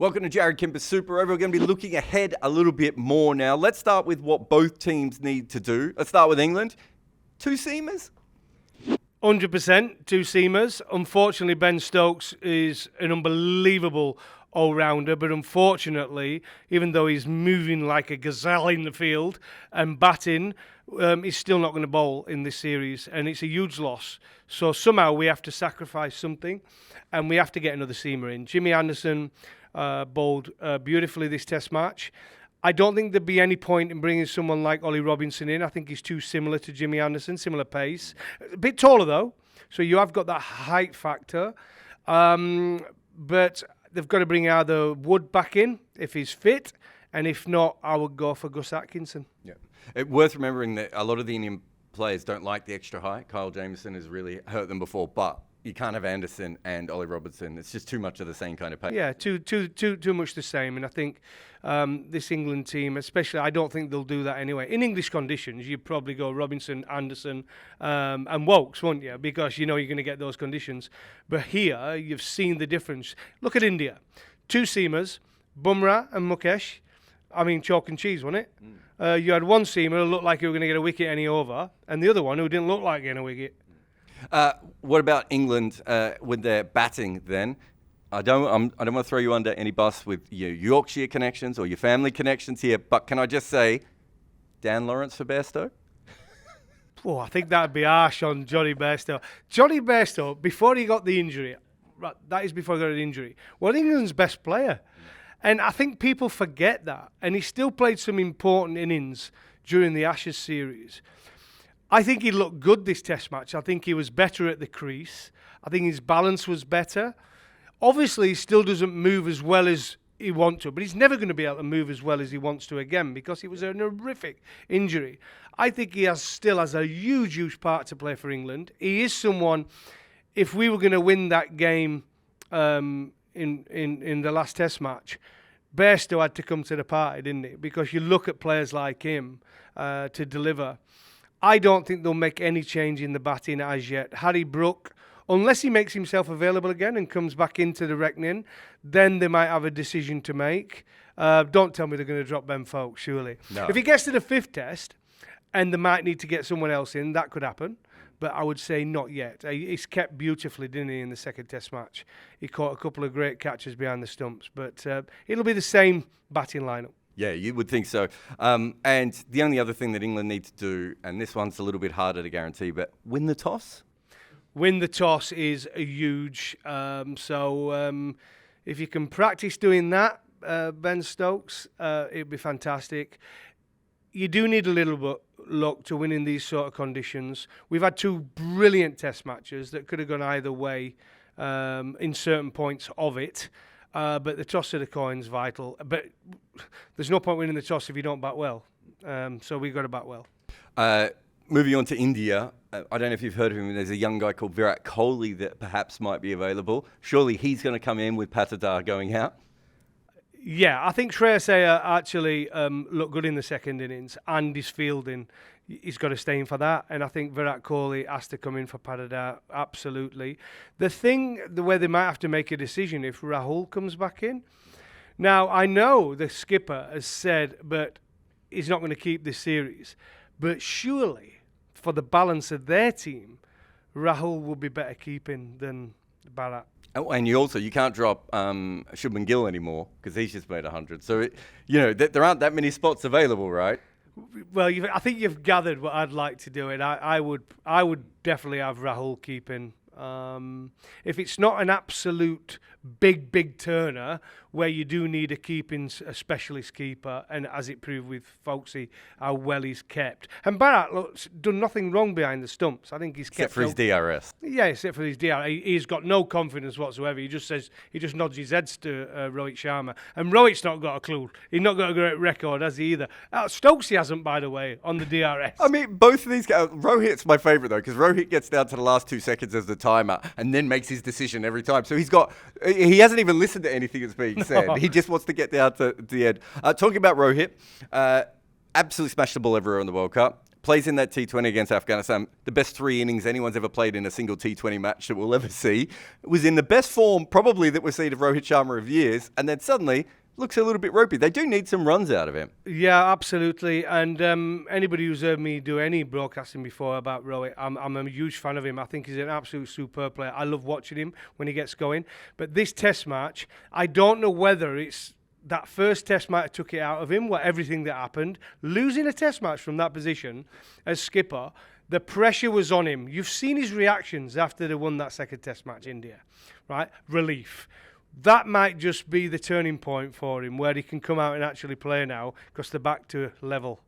Welcome to Jarrod Kimber Super Over. We're going to be looking ahead a little bit more now. Let's start with what both teams need to do. Let's start with England. Two seamers? 100% two seamers. Unfortunately, Ben Stokes is an unbelievable all-rounder, but unfortunately, even though he's moving like a gazelle in the field and batting, he's still not going to bowl in this series, and it's a huge loss. So somehow we have to sacrifice something, and we have to get another seamer in. Jimmy Anderson bowled beautifully this test match. I don't think there'd be any point in bringing someone like Ollie Robinson in. I think he's too similar to Jimmy Anderson, similar pace. A bit taller, though, so you have got that height factor. But they've got to bring either Wood back in if he's fit, and if not, I would go for Gus Atkinson. Yeah. It's worth remembering that a lot of the Indian players don't like the extra height. Kyle Jamieson has really hurt them before, but you can't have Anderson and Ollie Robinson. It's just too much of the same kind of pace. Yeah, too much the same. And I think this England team, especially, I don't think they'll do that anyway. In English conditions, you'd probably go Robinson, Anderson, and Wokes, won't you? Because you know you're going to get those conditions. But here, you've seen the difference. Look at India. Two seamers, Bumrah and Mukesh. I mean, chalk and cheese, wasn't it? You had one seamer who looked like he was going to get a wicket any over, and the other one who didn't look like getting a wicket. What about England with their batting then? I don't want to throw you under any bus with your Yorkshire connections or your family connections here, but can I just say, Dan Lawrence for Bairstow? Oh, I think that'd be harsh on Johnny Bairstow. Johnny Bairstow, before he got the injury, right, that is before he got the injury, was England's best player. And I think people forget that. And he still played some important innings during the Ashes series. I think he looked good this test match. I think he was better at the crease. I think his balance was better. Obviously, he still doesn't move as well as he wants to, but he's never going to be able to move as well as he wants to again because it was an horrific injury. I think he still has a huge, huge part to play for England. He is someone, if we were going to win that game in the last test match, Bairstow had to come to the party, didn't he? Because you look at players like him to deliver. I don't think they'll make any change in the batting as yet. Harry Brook, unless he makes himself available again and comes back into the reckoning, then they might have a decision to make. Don't tell me they're going to drop Ben Foakes, surely. No. If he gets to the fifth test and they might need to get someone else in, that could happen. But I would say not yet. He's kept beautifully, didn't he, in the second test match? He caught a couple of great catches behind the stumps. But it'll be the same batting lineup. Yeah, you would think so. And the only other thing that England need to do, and this one's a little bit harder to guarantee, but win the toss? Win the toss is a huge. So if you can practice doing that, Ben Stokes, it'd be fantastic. You do need a little bit luck to win in these sort of conditions. We've had two brilliant test matches that could have gone either way in certain points of it. But the toss of the coin's vital. But there's no point winning the toss if you don't bat well. So we've got to bat well. Moving on to India, I don't know if you've heard of him. There's a young guy called Virat Kohli that perhaps might be available. Surely he's going to come in with Patidar going out. Yeah, I think Shreyas Iyer actually looked good in the second innings, and his fielding, he's got to stay in for that. And I think Virat Kohli has to come in for Patidar, absolutely. The way they might have to make a decision if Rahul comes back in. Now, I know the skipper has said, but he's not going to keep this series. But surely, for the balance of their team, Rahul will be better keeping than Bharat. Oh, and you can't drop Shubman Gill anymore because he's just made 100. So, there aren't that many spots available, right? Well, I think you've gathered what I'd like to do, and I would definitely have Rahul keeping. If it's not an absolute big turner where you do need a specialist keeper, and as it proved with Folksy, how well he's kept. And Bharat looks done nothing wrong behind the stumps. I think he's kept except for his DRS. Yeah, except for his DRS. He's got no confidence whatsoever. He just nods his head to Rohit Sharma, and Rohit's not got a clue. He's not got a great record, has he either? Stokesy hasn't, by the way, on the DRS. I mean, both of these guys. Rohit's my favourite though, because Rohit gets down to the last 2 seconds as the timer, and then makes his decision every time. So he hasn't even listened to anything that's being said. He just wants to get down to the end. Talking about Rohit, absolutely smashed the ball everywhere in the World Cup. plays in that T20 against Afghanistan. The best 3 innings anyone's ever played in a single T20 match that we'll ever see. Was in the best form probably that we've seen of Rohit Sharma of years, and then suddenly looks a little bit ropey. They do need some runs out of him. Yeah, absolutely. And anybody who's heard me do any broadcasting before about Rohit, I'm a huge fan of him. I think he's an absolute superb player. I love watching him when he gets going. But this test match, I don't know whether it's that first test match took it out of him, everything that happened. Losing a test match from that position as skipper, the pressure was on him. You've seen his reactions after they won that second test match, India, right? Relief. That might just be the turning point for him, where he can come out and actually play now, because they're back to level,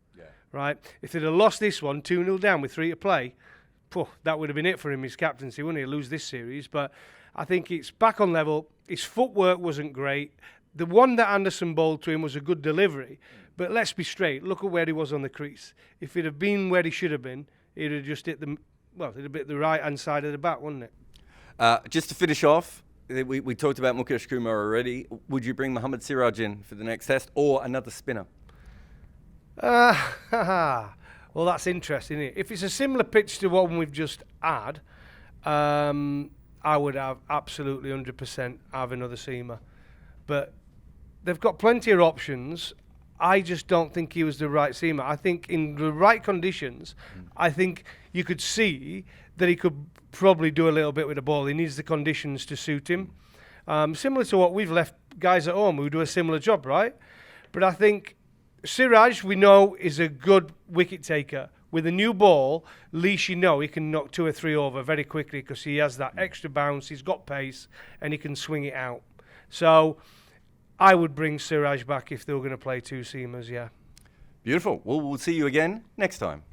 right? If they'd have lost this one 2-0 down with 3 to play, that would have been it for him, his captaincy, wouldn't he? Lose this series. But I think it's back on level. His footwork wasn't great. The one that Anderson bowled to him was a good delivery. But let's be straight. Look at where he was on the crease. If it had been where he should have been, he'd have just hit it'd have hit the right-hand side of the bat, wouldn't it? Just to finish off, we talked about Mukesh Kumar already. Would you bring Mohammad Siraj in for the next test or another spinner? Well, that's interesting, isn't it? If it's a similar pitch to one we've just had, I would have absolutely 100% have another seamer. But they've got plenty of options. I just don't think he was the right seamer. I think in the right conditions, I think you could see that he could probably do a little bit with the ball. He needs the conditions to suit him. Similar to what we've left guys at home who do a similar job, right? But I think Siraj, we know, is a good wicket taker. With a new ball, at least you know he can knock 2 or 3 over very quickly because he has that extra bounce, he's got pace, and he can swing it out. So I would bring Siraj back if they were going to play 2 seamers, yeah. Beautiful. Well, we'll see you again next time.